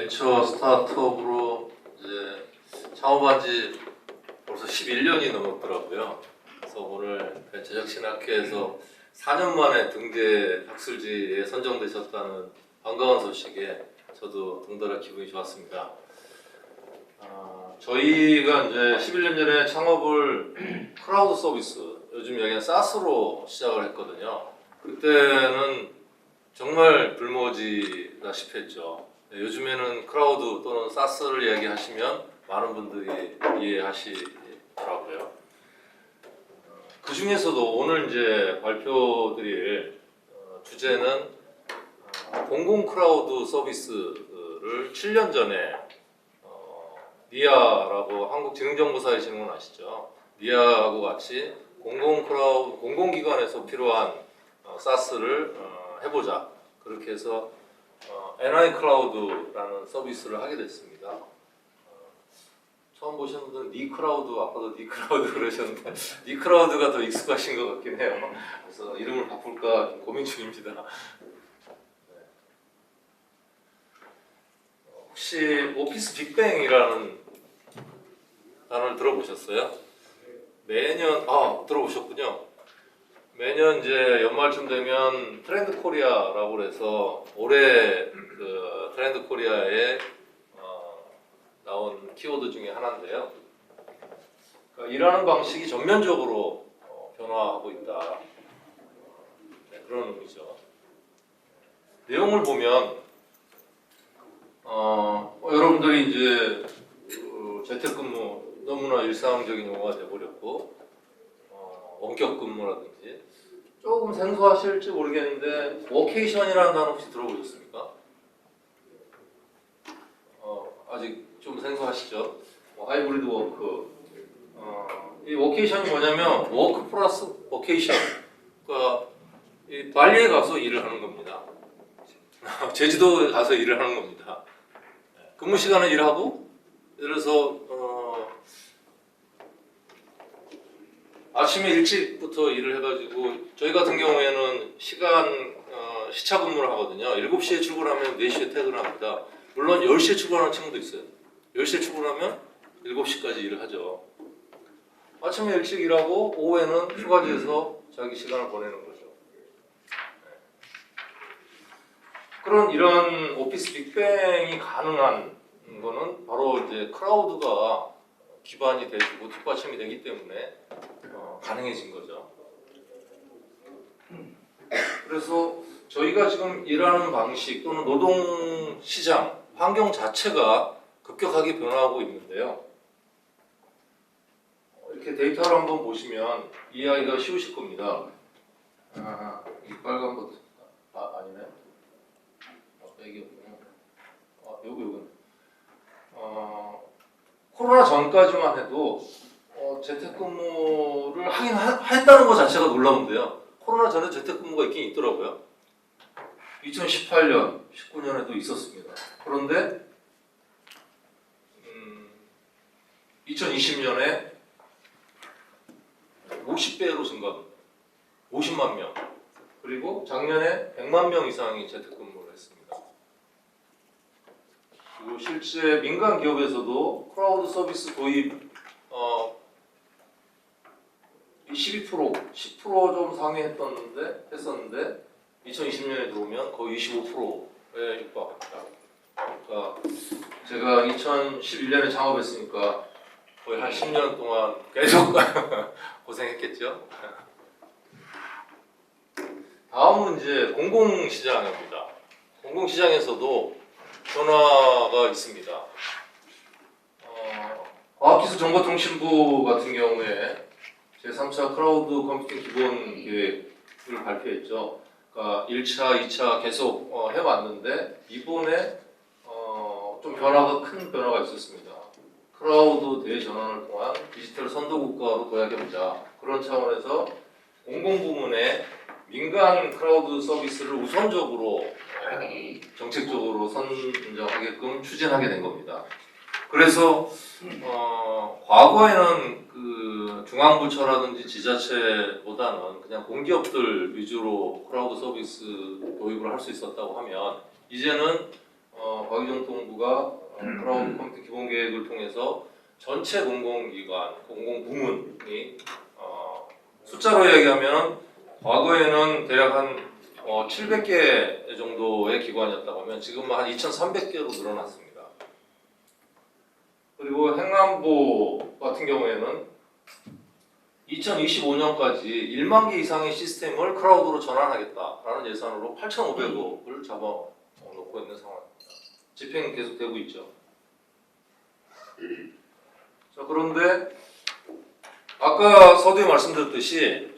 벤처 스타트업으로 이제 창업한 지 벌써 11년이 넘었더라고요. 그래서 오늘 제작신학회에서 4년 만에 등재 학술지에 선정되셨다는 반가운 소식에 저도 덩달아 기분이 좋았습니다. 저희가 이제 11년 전에 창업을 크라우드 서비스, 요즘 여기는 사스로 시작을 했거든요. 그때는 정말 불모지다시피 했죠. 요즘에는 크라우드 또는 사스를 이야기하시면 많은 분들이 이해하시더라고요. 그 중에서도 오늘 이제 발표드릴 주제는 공공 크라우드 서비스를 7년 전에 니아라고 한국지능정보사의 지능은 아시죠? 니아하고 같이 공공기관에서 필요한 사스를 해보자. 그렇게 해서 NI 클라우드라는 서비스를 하게 됐습니다. 처음 보시는 분들은 니 크라우드, 아까도 니 크라우드 그러셨는데 니 크라우드가 더 익숙하신 것 같긴 해요. 그래서 이름을 바꿀까 고민 중입니다. 혹시 오피스 빅뱅이라는 단어를 들어보셨어요? 매년 들어보셨군요. 매년 이제 연말쯤 되면 트렌드 코리아라고 해서 올해 그 트렌드 코리아에 나온 키워드 중에 하나인데요. 그러니까 일하는 방식이 전면적으로 변화하고 있다. 그런 의미죠. 내용을 보면 여러분들이 이제 재택근무 너무나 일상적인 용어가 돼버렸고 원격 근무라든지 조금 생소하실지 모르겠는데 워케이션이라는 단어 혹시 들어보셨습니까? 아직 좀 생소하시죠? 하이브리드 워크. 이 워케이션이 뭐냐면 워크 플러스 워케이션. 그러니까 이 발리에 가서 일을 하는 겁니다. 제주도에 가서 일을 하는 겁니다. 근무 시간은 일하고, 예를 들어서 아침에 일찍부터 일을 해가지고 저희 같은 경우에는 시차 근무를 하거든요. 7시에 출근하면 4시에 퇴근합니다. 물론 10시에 출근하는 친구도 있어요. 10시에 출근하면 7시까지 일을 하죠. 아침에 일찍 일하고 오후에는 휴가지에서 자기 시간을 보내는 거죠. 이런 오피스 빅뱅이 가능한 거는 바로 이제 크라우드가 기반이 되고 뒷받침이 되기 때문에 가능해진 거죠. 그래서 저희가 지금 일하는 방식 또는 노동 시장 환경 자체가 급격하게 변화하고 있는데요. 이렇게 데이터를 한번 보시면 이해하기가 쉬우실 겁니다. 이 빨간 버튼 아니네. 여기였구나. 여기. 코로나 전까지만 해도 재택근무를 하긴 했다는 것 자체가 놀라운데요. 코로나 전에 재택근무가 있긴 있더라고요. 2018년, 19년에도 있었습니다. 그런데 2020년에 50배로 증가합니다. 50만 명. 그리고 작년에 100만 명 이상이 재택근무를 했습니다. 그리고 실제 민간 기업에서도 크라우드 서비스 도입 12%, 10% 좀 상회했었는데 2020년에 들어오면 거의 25%에 육박합니다. 그러니까 제가 2011년에 창업했으니까 거의 한 10년 동안 계속 고생했겠죠. 다음은 이제 공공시장입니다. 공공시장에서도 변화가 있습니다. 과학기술정보통신부 같은 경우에 제3차 클라우드 컴퓨팅 기본 계획을 발표했죠. 그러니까 1차, 2차 계속 해왔는데 이번에 좀 큰 변화가 있었습니다. 클라우드 대전환을 통한 디지털 선도국가로 도약해보자. 그런 차원에서 공공부문의 민간 클라우드 서비스를 우선적으로 정책적으로 선정하게끔 추진하게 된 겁니다. 그래서 과거에는 그 중앙부처라든지 지자체보다는 그냥 공기업들 위주로 클라우드 서비스 도입을 할 수 있었다고 하면 이제는 과기정통부가 클라우드 컴퓨팅 기본 계획을 통해서 전체 공공기관, 공공부문이 숫자로 이야기하면 과거에는 대략 한 700개 정도의 기관이었다고 하면 지금은 한 2,300개로 늘어났습니다. 그리고 행안부 같은 경우에는 2025년까지 1만 개 이상의 시스템을 클라우드로 전환하겠다라는 예산으로 8,500억을 잡아놓고 있는 상황입니다. 집행이 계속되고 있죠. 자, 그런데 아까 서두에 말씀드렸듯이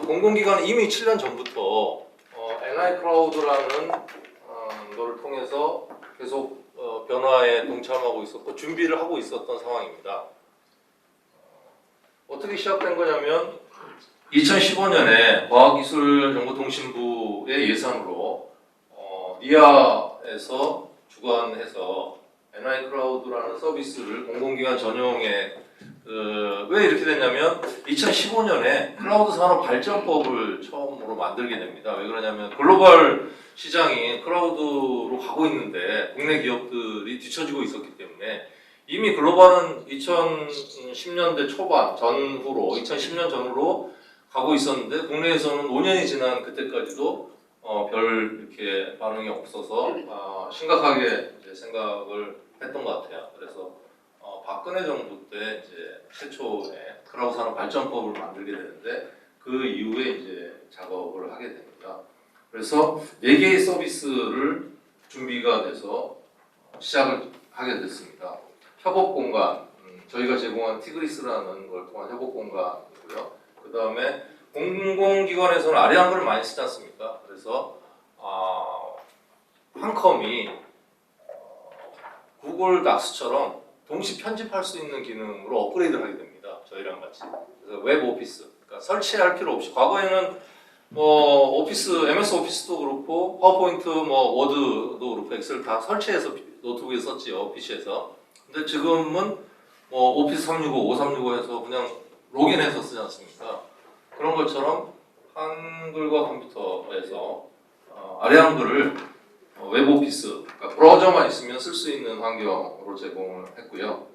공공기관은 이미 7년 전부터 NI 클라우드라는 거를 통해서 계속 변화에 동참하고 있었고 준비를 하고 있었던 상황입니다. 어떻게 시작된 거냐면 2015년에 과학기술정보통신부의 예산으로 니아에서 주관해서 NI 클라우드라는 서비스를 공공기관 전용에 왜 이렇게 됐냐면 2015년에 클라우드 산업 발전법을 처음으로 만들게 됩니다. 왜 그러냐면 글로벌 시장이 클라우드로 가고 있는데 국내 기업들이 뒤처지고 있었기 때문에 이미 글로벌은 2010년대 초반 전후로 2010년 전후로 가고 있었는데 국내에서는 5년이 지난 그때까지도 별 이렇게 반응이 없어서 심각하게 이제 생각을 했던 것 같아요. 그래서 박근혜 정부 때 이제 최초의 클라우드 산업 발전법을 만들게 되는데 그 이후에 이제 작업을 하게 됩니다. 그래서 4개의 서비스를 준비가 돼서 시작을 하게 됐습니다. 협업 공간, 저희가 제공한 티그리스라는 걸 통한 협업 공간이고요. 그 다음에 공공기관에서는 아래 한글을 많이 쓰지 않습니까? 그래서 한컴이 구글 닥스처럼 동시 편집할 수 있는 기능으로 업그레이드를 하게 됩니다. 저희랑 같이. 그래서 웹 오피스, 그러니까 설치할 필요 없이 과거에는 오피스, MS 오피스도 그렇고 파워포인트, 워드도 그렇고 엑셀 다 설치해서 노트북에 썼지요, PC에서. 근데 지금은 오피스 365, 5365 해서 그냥 로그인해서 쓰지 않습니까? 그런 것처럼 한글과 컴퓨터에서 아래 한글을 웹 오피스, 그러니까 브라우저만 있으면 쓸 수 있는 환경으로 제공을 했고요.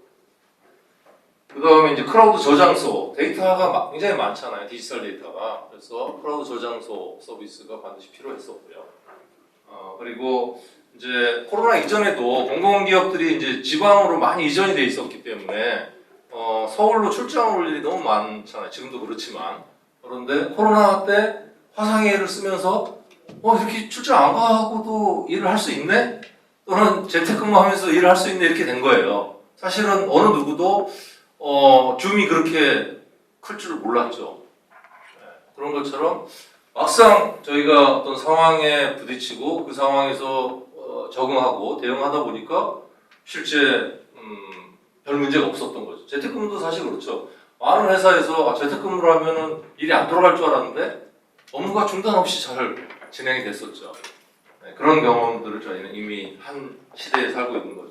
그 다음에 이제 클라우드 저장소, 데이터가 굉장히 많잖아요, 디지털 데이터가. 그래서 클라우드 저장소 서비스가 반드시 필요했었고요. 그리고 이제 코로나 이전에도 공공기업들이 이제 지방으로 많이 이전이 돼 있었기 때문에 서울로 출장 올 일이 너무 많잖아요. 지금도 그렇지만. 그런데 코로나 때 화상회의를 쓰면서 이렇게 출장 안 가고도 일을 할 수 있네? 또는 재택근무하면서 일을 할 수 있네? 이렇게 된 거예요. 사실은 어느 누구도 줌이 그렇게 클 줄 몰랐죠. 그런 것처럼 막상 저희가 어떤 상황에 부딪히고 그 상황에서 적응하고 대응하다 보니까 실제 별 문제가 없었던 거죠. 재택근무도 사실 그렇죠. 많은 회사에서 재택근무를 하면은 일이 안 돌아갈 줄 알았는데 업무가 중단 없이 잘 진행이 됐었죠. 그런 경험들을 저희는 이미 한 시대에 살고 있는 거죠.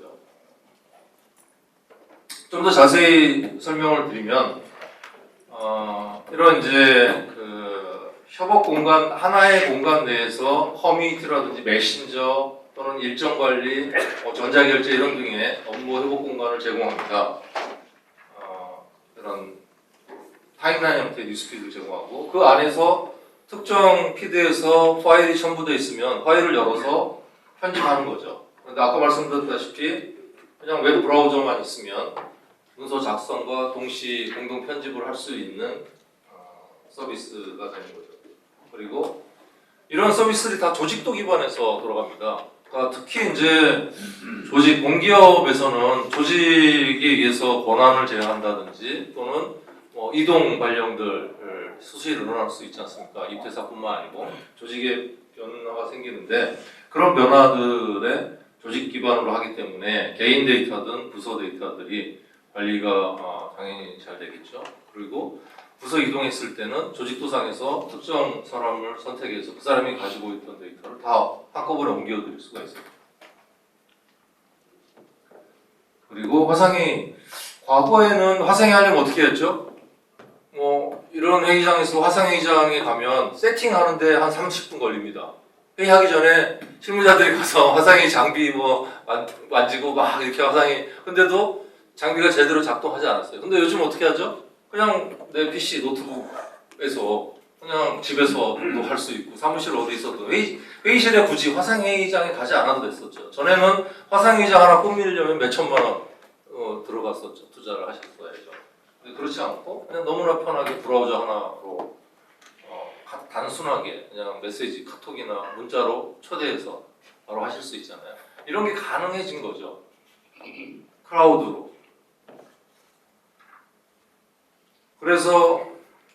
좀 더 자세히 설명을 드리면 이런 이제 그 협업 공간 하나의 공간 내에서 커뮤니티라든지 메신저 또는 일정 관리, 전자결제 이런 등의 업무 회복 공간을 제공합니다. 이런 타임라인 형태의 뉴스피드를 제공하고 그 안에서 특정 피드에서 파일이 첨부되어 있으면 파일을 열어서 편집하는 거죠. 그런데 아까 말씀드렸다시피 그냥 웹 브라우저만 있으면 문서 작성과 동시 공동 편집을 할 수 있는 서비스가 되는 거죠. 그리고 이런 서비스들이 다 조직도 기반에서 돌아갑니다. 그러니까 특히 이제 조직 공기업에서는 조직에 의해서 권한을 제한한다든지 또는 이동 발령들 수수히 일어날 수 있지 않습니까? 입퇴사뿐만 아니고 조직의 변화가 생기는데 그런 변화들의 조직 기반으로 하기 때문에 개인 데이터든 부서 데이터들이 관리가 당연히 잘 되겠죠. 그리고 부서 이동했을 때는 조직도상에서 특정 사람을 선택해서 그 사람이 가지고 있던 데이터를 다 한꺼번에 옮겨드릴 수가 있습니다. 그리고 과거에는 화상회의 하려면 어떻게 했죠? 이런 회의장에서 화상회의장에 가면 세팅하는데 한 30분 걸립니다. 회의하기 전에 실무자들이 가서 화상회의 장비 뭐 만지고 막 이렇게 근데도 장비가 제대로 작동하지 않았어요. 근데 요즘 어떻게 하죠? 그냥 내 PC 노트북에서 그냥 집에서도 할 수 있고 사무실 어디 있어도 회의실에 굳이 화상회의장에 가지 않아도 됐었죠. 전에는 화상회의장 하나 꾸미려면 몇 천만 원 들어갔었죠. 투자를 하셨어야죠. 근데 그렇지 않고 그냥 너무나 편하게 브라우저 하나로 단순하게 그냥 메시지, 카톡이나 문자로 초대해서 바로 하실 수 있잖아요. 이런 게 가능해진 거죠. 클라우드로. 그래서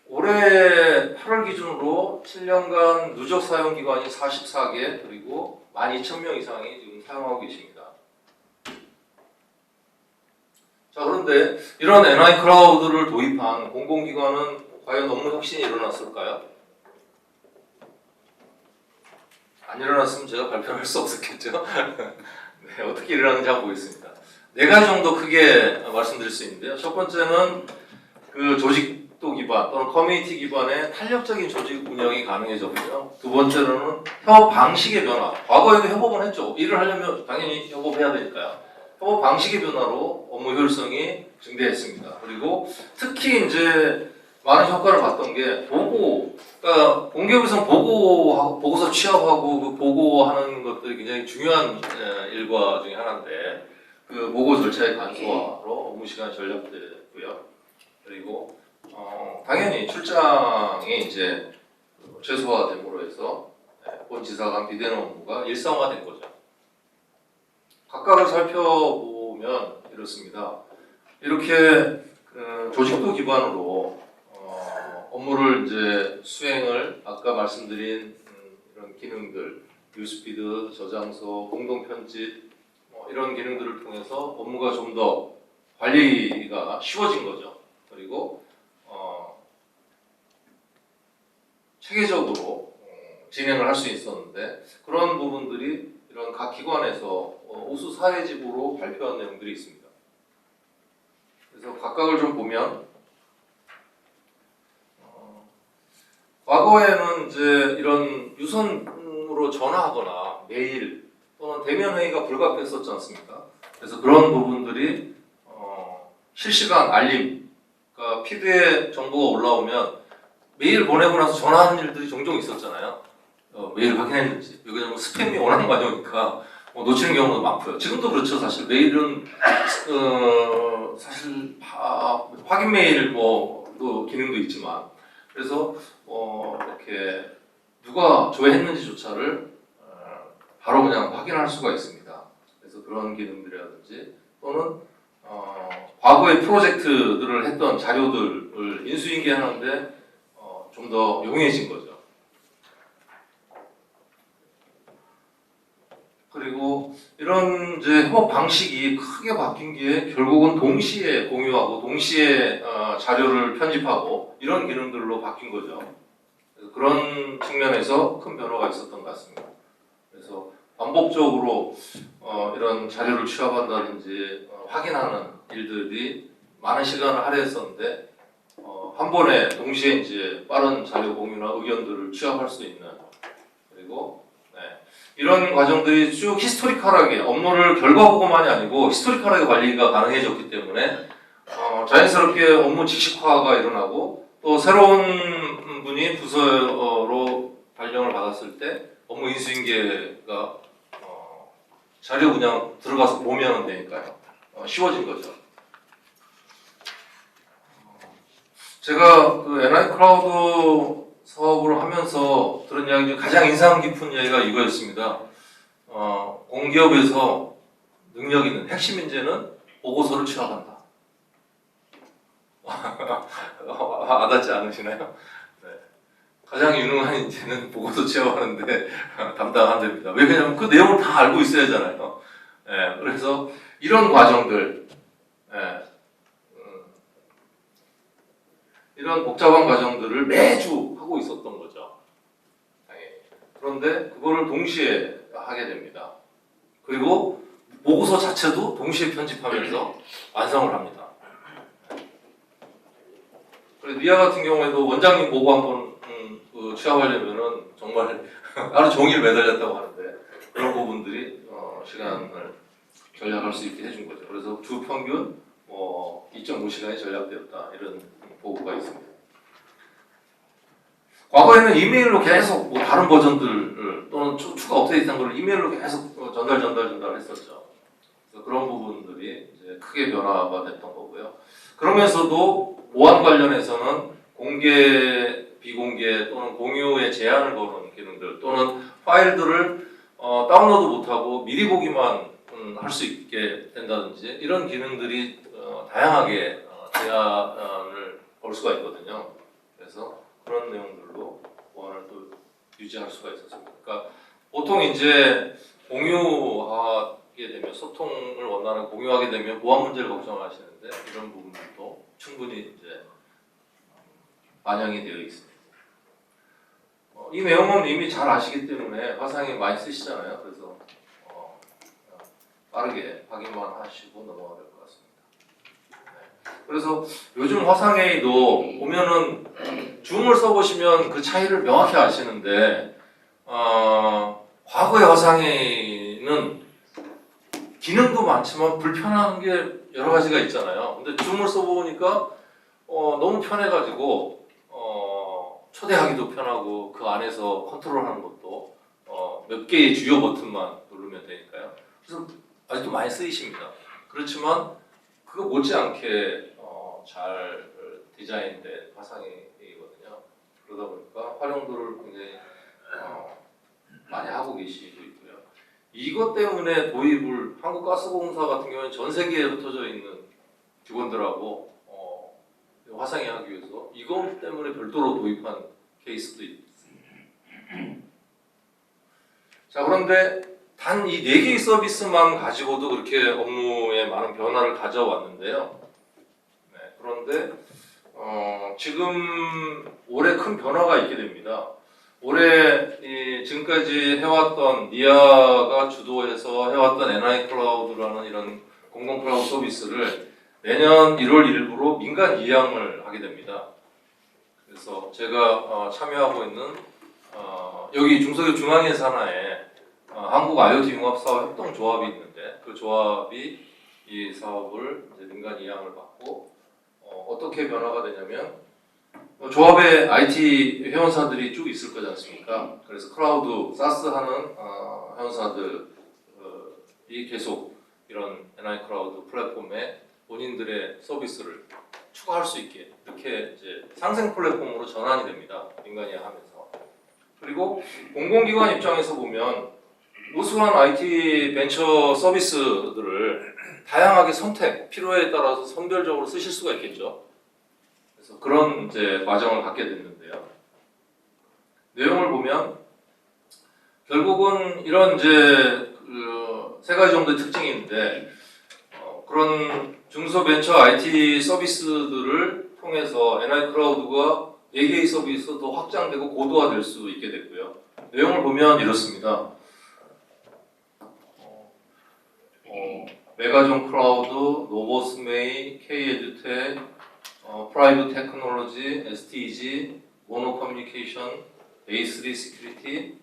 올해 8월 기준으로 7년간 누적 사용 기관이 44개 그리고 12,000명 이상이 지금 사용하고 계십니다. 자, 그런데 이런 NI 클라우드를 도입한 공공기관은 과연 업무 혁신이 일어났을까요? 안 일어났으면 제가 발표를 할 수 없었겠죠. 네, 어떻게 일어나는지 한번 보겠습니다. 4가지 정도 크게 말씀드릴 수 있는데요. 첫 번째는 그 조직도 기반 또는 커뮤니티 기반의 탄력적인 조직 운영이 가능해졌고요. 두 번째로는 협업 방식의 변화. 과거에도 협업은 했죠. 일을 하려면 당연히 협업해야 되니까요. 협업 방식의 변화로 업무 효율성이 증대했습니다. 그리고 특히 이제 많은 효과를 봤던 게 그러니까 공기업에서는 보고서 취합하고 그 보고하는 것들이 굉장히 중요한 일과 중에 하나인데 그 보고 절차의 간소화로 업무 시간이 절약되고요. 그리고 당연히 출장이 이제 최소화됨으로 해서 본 지사 간 비대면 업무가 일상화된 거죠. 각각을 살펴보면 이렇습니다. 이렇게 조직도 기반으로 업무를 이제 수행을 아까 말씀드린 이런 기능들, 뉴스피드, 저장소, 공동 편집 이런 기능들을 통해서 업무가 좀 더 관리가 쉬워진 거죠. 그리고 체계적으로 진행을 할 수 있었는데 그런 부분들이 이런 각 기관에서 우수 사회지부로 발표한 내용들이 있습니다. 그래서 각각을 좀 보면 과거에는 이제 이런 유선으로 전화하거나 메일 또는 대면 회의가 불가피했었지 않습니까? 그래서 그런 부분들이 실시간 알림, 그러니까 피드에 정보가 올라오면 메일 보내고 나서 전화하는 일들이 종종 있었잖아요. 메일 확인했는지. 왜냐면 스팸이 워낙 많이 오니까 놓치는 경우도 많고요. 지금도 그렇죠. 사실 메일은 사실 확인 메일 또 기능도 있지만 그래서 이렇게 누가 조회했는지조차를 바로 그냥 확인할 수가 있습니다. 그래서 그런 기능들이라든지 또는 과거의 프로젝트들을 했던 자료들을 인수인계하는데 좀 더 용이해진 거죠. 그리고 이런 이제 협업 방식이 크게 바뀐 게 결국은 동시에 공유하고 동시에 자료를 편집하고 이런 기능들로 바뀐 거죠. 그래서 그런 측면에서 큰 변화가 있었던 것 같습니다. 그래서 반복적으로 이런 자료를 취합한다든지 확인하는 일들이 많은 시간을 할애했었는데 한 번에 동시에 이제 빠른 자료 공유나 의견들을 취합할 수 있는 그리고 이런 과정들이 쭉 히스토리컬하게 업무를 결과 보고만이 아니고 히스토리컬하게 관리가 가능해졌기 때문에 자연스럽게 업무 직식화가 일어나고 또 새로운 분이 부서로 발령을 받았을 때 업무 인수인계가 자료 그냥 들어가서 보면 되니까요. 쉬워진 거죠. 제가 그 NI 클라우드 사업을 하면서 들은 이야기 중 가장 인상 깊은 이야기가 이거였습니다. 공기업에서 능력 있는 핵심 인재는 보고서를 취합한다. 와닿지 않으시나요? 네. 가장 유능한 인재는 보고서 취합하는데 담당한답니다. 왜냐하면 그 내용을 다 알고 있어야 하잖아요. 네. 그래서 이런 과정들, 이런 복잡한 과정들을 매주 하고 있었던 거죠. 그런데 그거를 동시에 하게 됩니다. 그리고 보고서 자체도 동시에 편집하면서 완성을 합니다. 그래서 미아 같은 경우에도 원장님 보고 한번 그 취업하려면은 정말 하루 종일 매달렸다고 하는데 그런 부분들이 시간을 절약할 수 있게 해준 거죠. 그래서 주 평균 2.5시간이 절약되었다 이런 보고가 있습니다. 과거에는 이메일로 계속 다른 버전들 또는 추가 업데이트한 걸 이메일로 계속 전달했었죠. 그래서 그런 부분들이 이제 크게 변화가 됐던 거고요. 그러면서도 보안 관련해서는 공개, 비공개 또는 공유에 제한을 거는 기능들 또는 파일들을 다운로드 못하고 미리 보기만 할 수 있게 된다든지 이런 기능들이 다양하게 제한을 걸 수가 있거든요. 그래서 그런 내용들로 보안을 또 유지할 수가 있었습니다. 그러니까 보통 이제 공유하게 되면 소통을 원하는 공유하게 되면 보안 문제를 걱정하시는데 이런 부분들도 충분히 이제 반영이 되어 있습니다. 이 내용은 이미 잘 아시기 때문에 화상에 많이 쓰시잖아요. 그래서 빠르게 확인만 하시고 넘어가야 될 것 같습니다. 네. 그래서 요즘 화상회의도 보면은 줌을 써보시면 그 차이를 명확히 아시는데 과거의 화상회의는 기능도 많지만 불편한 게 여러 가지가 있잖아요. 근데 줌을 써보니까 너무 편해가지고 초대하기도 편하고 그 안에서 컨트롤하는 것도 몇 개의 주요 버튼만 누르면 되니까요. 그래서 아직도 많이 쓰이십니다. 그렇지만 그거 못지않게 잘 디자인된 화상회의거든요. 그러다 보니까 활용도를 굉장히 많이 하고 계시고 있고요. 이것 때문에 도입을 한국가스공사 같은 경우는 전 세계에 흩어져 있는 직원들하고 화상회의 하기 위해서 이것 때문에 별도로 도입한 케이스도 있습니다. 자, 그런데 단 이 4개의 서비스만 가지고도 그렇게 업무에 많은 변화를 가져왔는데요. 네, 그런데 지금 올해 큰 변화가 있게 됩니다. 올해 지금까지 해왔던 니아가 주도해서 해왔던 NI 클라우드라는 이런 공공 클라우드 서비스를 내년 1월 1일부로 민간 이양을 하게 됩니다. 그래서 제가 참여하고 있는 여기 중소기업 중앙회 산하에 한국 IoT 융합사업 협동조합이 있는데 그 조합이 이 사업을 이제 민간 이양을 받고 어떻게 변화가 되냐면 조합에 IT 회원사들이 쭉 있을 거지 않습니까? 그래서 클라우드, 사스 하는 회원사들이 계속 이런 NI 클라우드 플랫폼에 본인들의 서비스를 추가할 수 있게 이렇게 이제 상생 플랫폼으로 전환이 됩니다. 민간 이양하면서. 그리고 공공기관 입장에서 보면 우수한 IT 벤처 서비스들을 다양하게 선택, 필요에 따라서 선별적으로 쓰실 수가 있겠죠. 그래서 그런 이제 과정을 갖게 됐는데요. 내용을 보면 결국은 이런 이제 세 가지 정도의 특징이 있는데 그런 중소벤처 IT 서비스들을 통해서 NI 클라우드가 4개의 서비스도 더 확장되고 고도화될 수 있게 됐고요. 내용을 보면 이렇습니다. 메가존 클라우드, 노보스메이, K-에듀텍, 프라이브 테크놀로지, STG, 모노 커뮤니케이션, A3 시큐리티,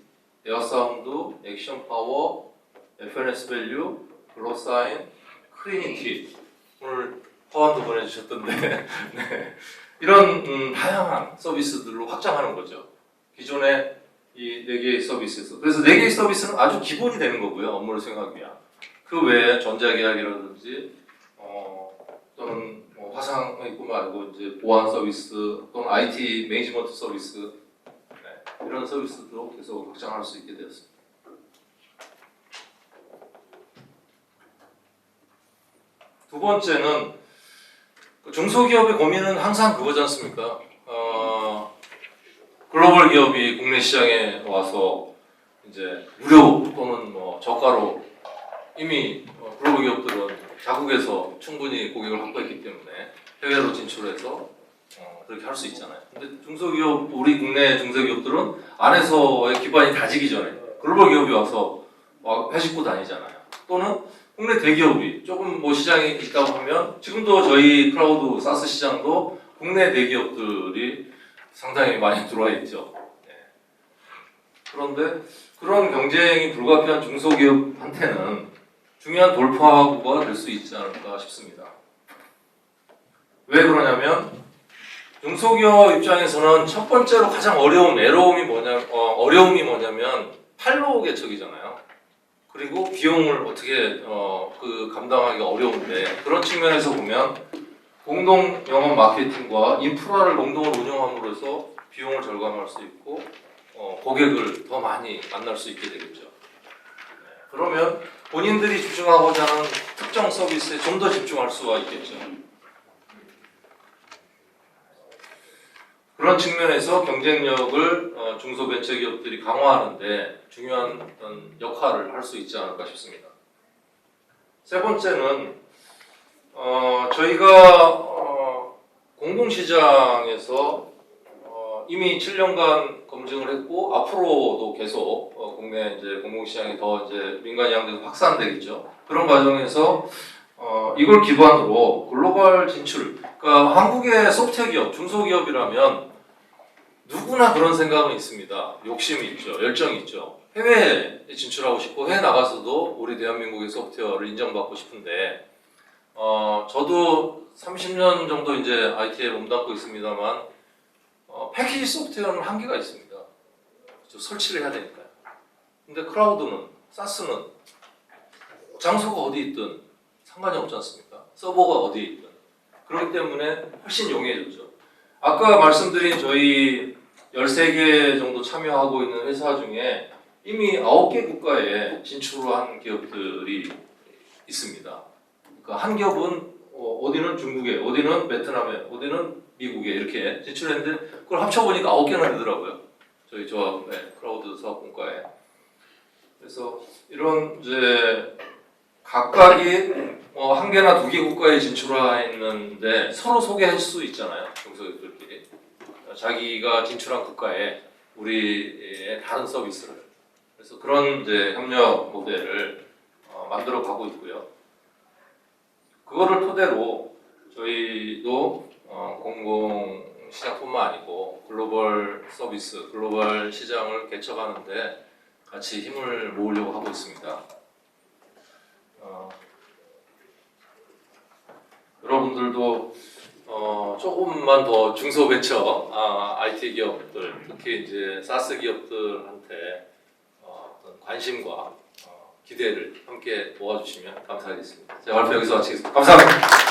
에어사운드, 액션 파워, FNS 밸류, 글로사인, 크리니티 오늘 화환도 보내주셨던데 네. 이런 다양한 서비스들로 확장하는 거죠. 기존의 이 4개의 서비스에서. 그래서 4개의 서비스는 아주 기본이 되는 거고요. 업무를 수행하기 위한. 그 외에 전자계약이라든지 또는 화상뿐만 아니고 이제 보안 서비스 또는 IT 매니지먼트 서비스 네, 이런 서비스도 계속 확장할 수 있게 되었습니다. 두 번째는 중소기업의 고민은 항상 그거지 않습니까? 글로벌 기업이 국내 시장에 와서 이제 무료 또는 저가로 이미 글로벌 기업들은 자국에서 충분히 고객을 확보했기 때문에 해외로 진출해서 그렇게 할 수 있잖아요. 근데 중소기업, 우리 국내 중소기업들은 안에서의 기반이 다지기 전에 글로벌 기업이 와서 해집고 다니잖아요. 또는 국내 대기업이 조금 시장이 있다고 하면 지금도 저희 클라우드 사스 시장도 국내 대기업들이 상당히 많이 들어와 있죠. 네. 그런데 그런 경쟁이 불가피한 중소기업한테는 중요한 돌파구가 될 수 있지 않을까 싶습니다. 왜 그러냐면 중소기업 입장에서는 첫 번째로 가장 어려움이 뭐냐면 판로 개척이잖아요. 그리고 비용을 어떻게 감당하기가 어려운데, 그런 측면에서 보면 공동 영업 마케팅과 인프라를 공동으로 운영함으로써 비용을 절감할 수 있고 고객을 더 많이 만날 수 있게 되겠죠. 그러면 본인들이 집중하고자 하는 특정 서비스에 좀 더 집중할 수가 있겠죠. 그런 측면에서 경쟁력을 중소벤처기업들이 강화하는데 중요한 어떤 역할을 할 수 있지 않을까 싶습니다. 세 번째는 저희가 공공시장에서 이미 7년간 검증을 했고 앞으로도 계속 국내 이제 공공시장이 더 이제 민간이 양돼서 확산되겠죠. 그런 과정에서 이걸 기반으로 글로벌 진출, 그러니까 한국의 소프트웨어 기업, 중소기업이라면 누구나 그런 생각은 있습니다. 욕심이 있죠, 열정이 있죠. 해외에 진출하고 싶고 해외 나가서도 우리 대한민국의 소프트웨어를 인정받고 싶은데 저도 30년 정도 이제 IT에 몸담고 있습니다만 패키지 소프트웨어는 한계가 있습니다. 설치를 해야 되니까요. 근데 클라우드는, 사스는 장소가 어디 있든 상관이 없지 않습니까? 서버가 어디에 있든. 그렇기 때문에 훨씬 용이해졌죠. 아까 말씀드린 저희 13개 정도 참여하고 있는 회사 중에 이미 9개 국가에 진출을 한 기업들이 있습니다. 그러니까 한 기업은 어디는 중국에, 어디는 베트남에, 어디는 미국에 이렇게 진출했는데 그걸 합쳐보니까 9개나 되더라고요. 저희 조합, 클라우드 사업분과에. 그래서 이런 이제 각각이 한 개나 두 개 국가에 진출했는데 서로 소개할 수 있잖아요. 중소기업들끼리. 자기가 진출한 국가에 우리의 다른 서비스를. 그래서 그런 이제 협력 모델을 만들어 가고 있고요. 그거를 토대로 저희도 공공시장뿐만 아니고 글로벌 서비스, 글로벌 시장을 개척하는데 같이 힘을 모으려고 하고 있습니다. 여러분들도 조금만 더 중소벤처 IT 기업들, 특히 이제 사스 기업들한테 어떤 관심과 기대를 함께 모아주시면 감사하겠습니다. 제가 발표 여기서 마치겠습니다. 감사합니다.